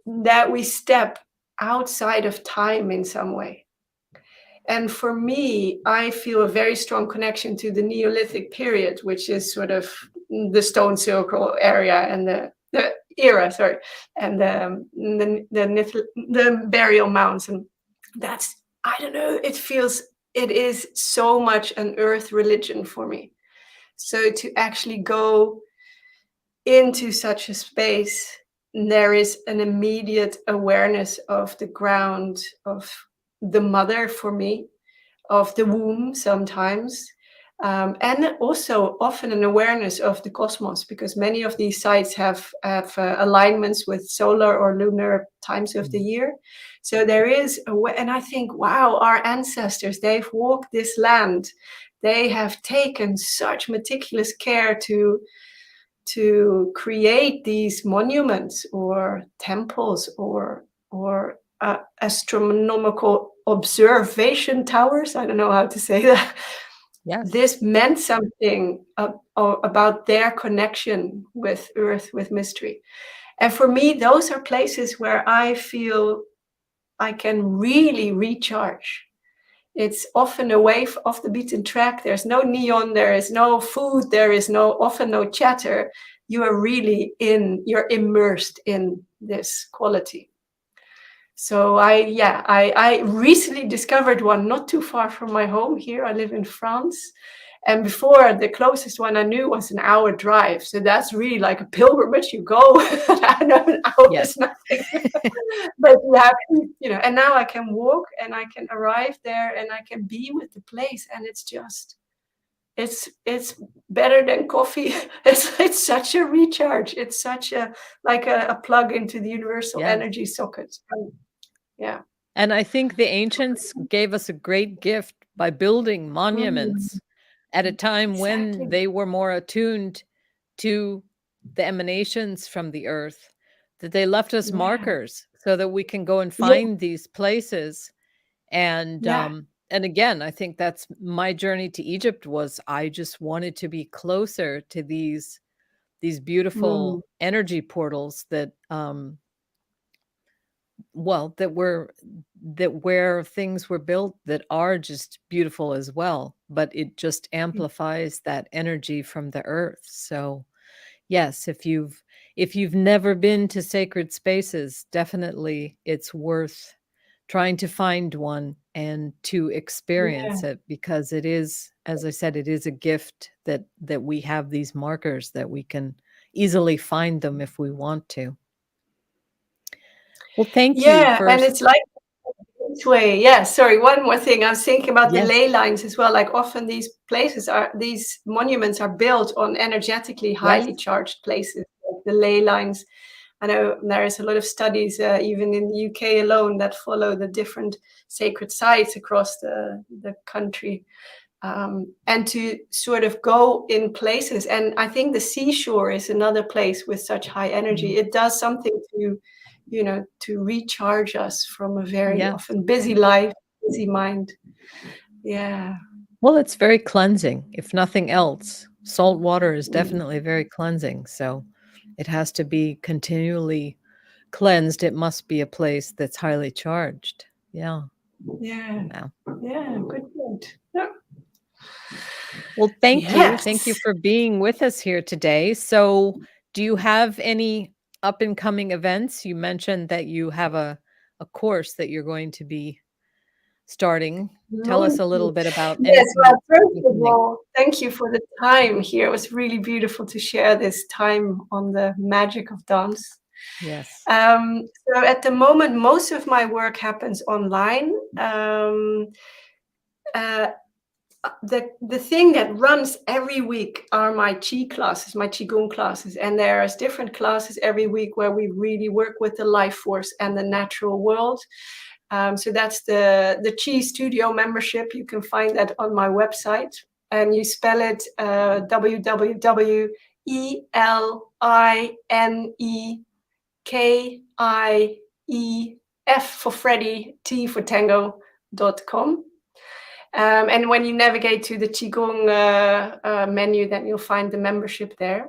that we step outside of time in some way. And for me, I feel a very strong connection to the Neolithic period, which is sort of the stone circle area and the era, sorry, and the burial mounds. And that's, I don't know, it is so much an earth religion for me. So to actually go into such a space, there is an immediate awareness of the ground, of the mother for me, of the womb sometimes, and also often an awareness of the cosmos, because many of these sites have alignments with solar or lunar times of the year. So there is and I think, wow, our ancestors, they've walked this land. They have taken such meticulous care to create these monuments or temples or astronomical observation towers. I don't know how to say that. Yes. This meant something about their connection with Earth, with mystery. And for me, those are places where I feel I can really recharge. It's often away off the beaten track. There's no neon, there is no food, there is often no chatter. You're immersed in this quality. So I recently discovered one not too far from my home here. I live in France. And before, the closest one I knew was an hour drive. So that's really like a pilgrimage. You go, I know an hour Yes. is nothing. But you have, and now I can walk and I can arrive there and I can be with the place. And it's better than coffee. It's such a recharge. It's such a plug into the universal Yes. energy socket. Yeah. And I think the ancients gave us a great gift by building monuments at a time when Exactly. they were more attuned to the emanations from the earth, that they left us Yeah. markers so that we can go and Yeah. find these places. Yeah. And again, I think that's my journey to Egypt. Was I just wanted to be closer to these Mm. beautiful energy portals that well, that where things were built that are just beautiful as well, but it just amplifies that energy from the earth. So yes, if you've never been to sacred spaces, definitely it's worth trying to find one and to Yeah. experience it, because it is, as I said, it is a gift that we have these markers, that we can easily find them if we want to. Well, thank you Yeah, and first. it's like this way. Yeah, sorry, one more thing. I was thinking about the Yes, ley lines as well. Like often these monuments are built on energetically yes. highly charged places, like the ley lines. I know there is a lot of studies, even in the UK alone, that follow the different sacred sites across the country. And to sort of go in places. And I think the seashore is another place with such high energy. Mhm. It does something to recharge us from a very Yes. often busy life, busy mind. Yeah. Well, it's very cleansing, if nothing else. Salt water is definitely very cleansing, so it has to be continually cleansed. It must be a place that's highly charged. Yeah. Yeah. Wow. Yeah. Good point. Yeah. Well, thank you. Thank you Yes. for being with us here today. So, do you have any up and coming events? You mentioned that you have a course that you're going to be starting. Tell us a little bit about Yes, anything well, that's up first and of coming. all, thank you for the time here. It was really beautiful to share this time on the magic of dance. Yes. So at the moment, most of my work happens online. Uh, the thing that runs every week are my Qi classes, my Qigong classes, and there's different classes every week where we really work with the life force and the natural world. So that's the Qi Studio membership. You can find that on my website, and you spell it www.ELINEKIEF for Freddy, T for Tango.com. And when you navigate to the Qigong menu, then you'll find the membership there.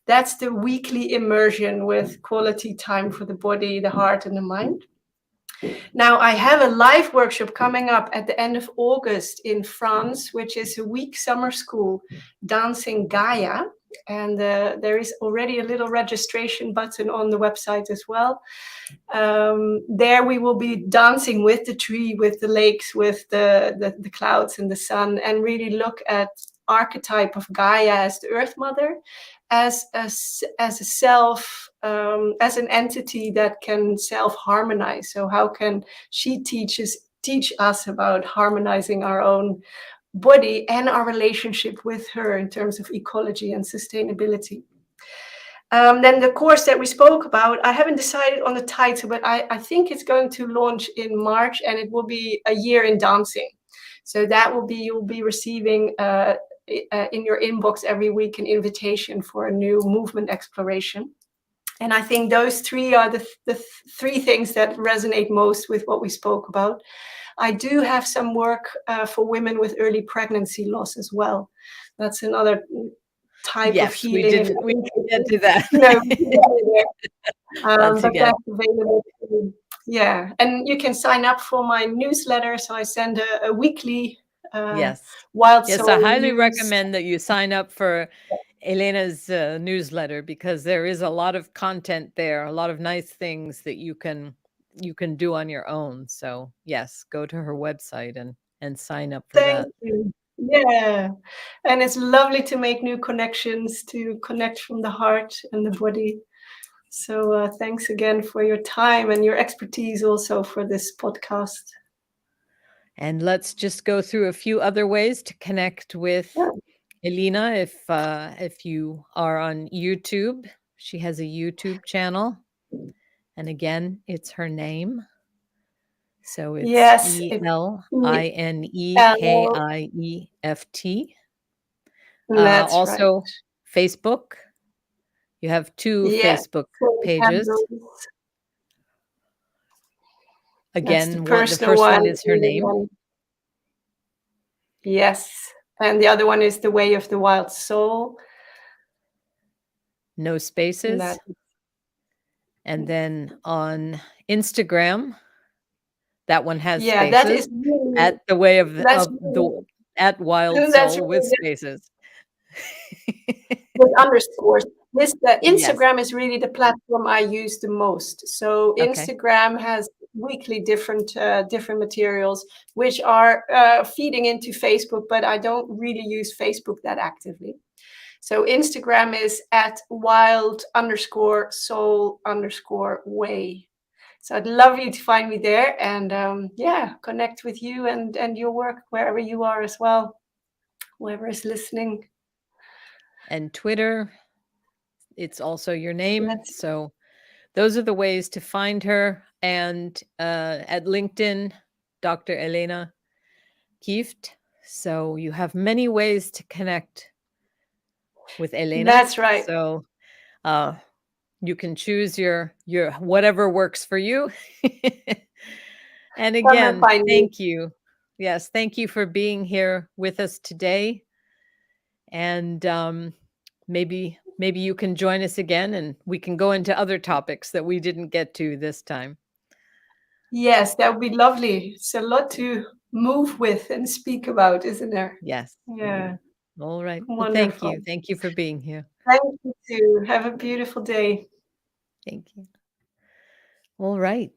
That's the weekly immersion with quality time for the body, the heart, and the mind. Now, I have a live workshop coming up at the end of August in France, which is a week summer school, Dancing Gaia. And there is already a little registration button on the website as well. There we will be dancing with the tree, with the lakes, with the clouds and the sun, and really look at archetype of Gaia as the Earth Mother, as a self, as an entity that can self-harmonize. So how can she teach us about harmonizing our own body and our relationship with her in terms of ecology and sustainability? Then the course that we spoke about, I haven't decided on the title, but I think it's going to launch in March, and it will be a year in dancing. So that will be, you'll be receiving in your inbox every week an invitation for a new movement exploration. And I think those three are the three things that resonate most with what we spoke about. I do have some work for women with early pregnancy loss as well. That's another type of Yes, healing. we did get to that. You know, Once but again. that's available. Yeah, and you can sign up for my newsletter. So I send a weekly Yes. wild Yes, I soul highly news. recommend that you sign up for Elena's newsletter, because there is a lot of content there, a lot of nice things that you can do on your own. So, yes, go to her website and sign up for Thank that. you. Yeah, and it's lovely to make new connections, to connect from the heart and the body. So thanks again for your time and your expertise also for this podcast. And let's just go through a few other ways to connect with Yeah. Elina. If you are on YouTube, she has a YouTube channel, and again, it's her name. So it's Yes, it's Elinekieft. EL. That's right. Also, Facebook. You have two Yeah. Facebook Full pages. handles. That's the Again, the personal first one. one is her name. Yes. And the other one is The Way of the Wild Soul. No And that, spaces. And then on Instagram, that one has Yeah, that is spaces really, at the way that's of really, the at Wild that's Soul with really spaces. with underscores. This Yes. Instagram is really the platform I use the most. So Okay. Instagram has weekly different materials which are feeding into Facebook, but I don't really use Facebook that actively. So Instagram is at wild_soul_way. So I'd love you to find me there and yeah, connect with you and your work wherever you are as well, whoever is listening. And Twitter, it's also your name. That's So those are the ways to find her. And at LinkedIn, Dr. Elina Kieft. So you have many ways to connect with Elena. that's right. So uh, you can choose your whatever works for you. And Come and again, find me. thank you. Yes, thank you for being here with us today. And maybe you can join us again and we can go into other topics that we didn't get to this time. Yes, that would be lovely. It's a lot to move with and speak about, isn't there? Yes. Yeah, All right. Well, thank wonderful. you. Thank you for being here. Thank you too. Have a beautiful day. Thank you. All right.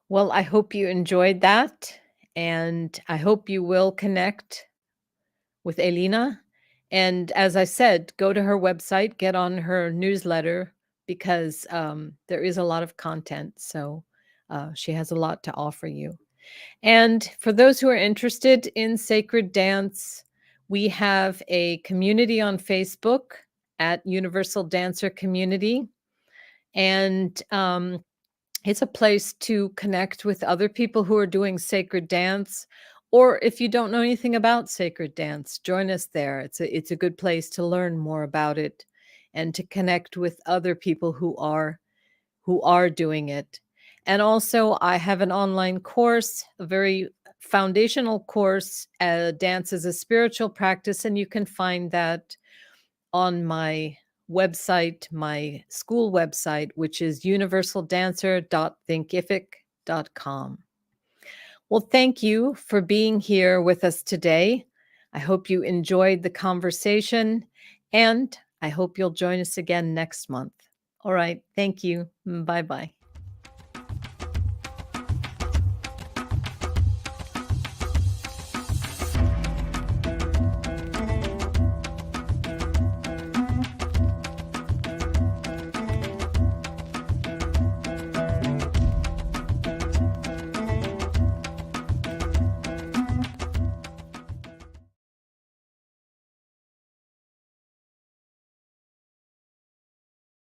Well, I hope you enjoyed that. And I hope you will connect with Elina. And as I said, go to her website, get on her newsletter because there is a lot of content. So she has a lot to offer you. And for those who are interested in sacred dance, we have a community on Facebook at Universal Dancer Community. And it's a place to connect with other people who are doing sacred dance. Or if you don't know anything about sacred dance, join us there. It's a good place to learn more about it and to connect with other people who are doing it. And also, I have an online course, a very foundational course, Dance as a Spiritual Practice, and you can find that on my website, my school website, which is universaldancer.thinkific.com. Well, thank you for being here with us today. I hope you enjoyed the conversation, and I hope you'll join us again next month. All right. Thank you. Bye bye.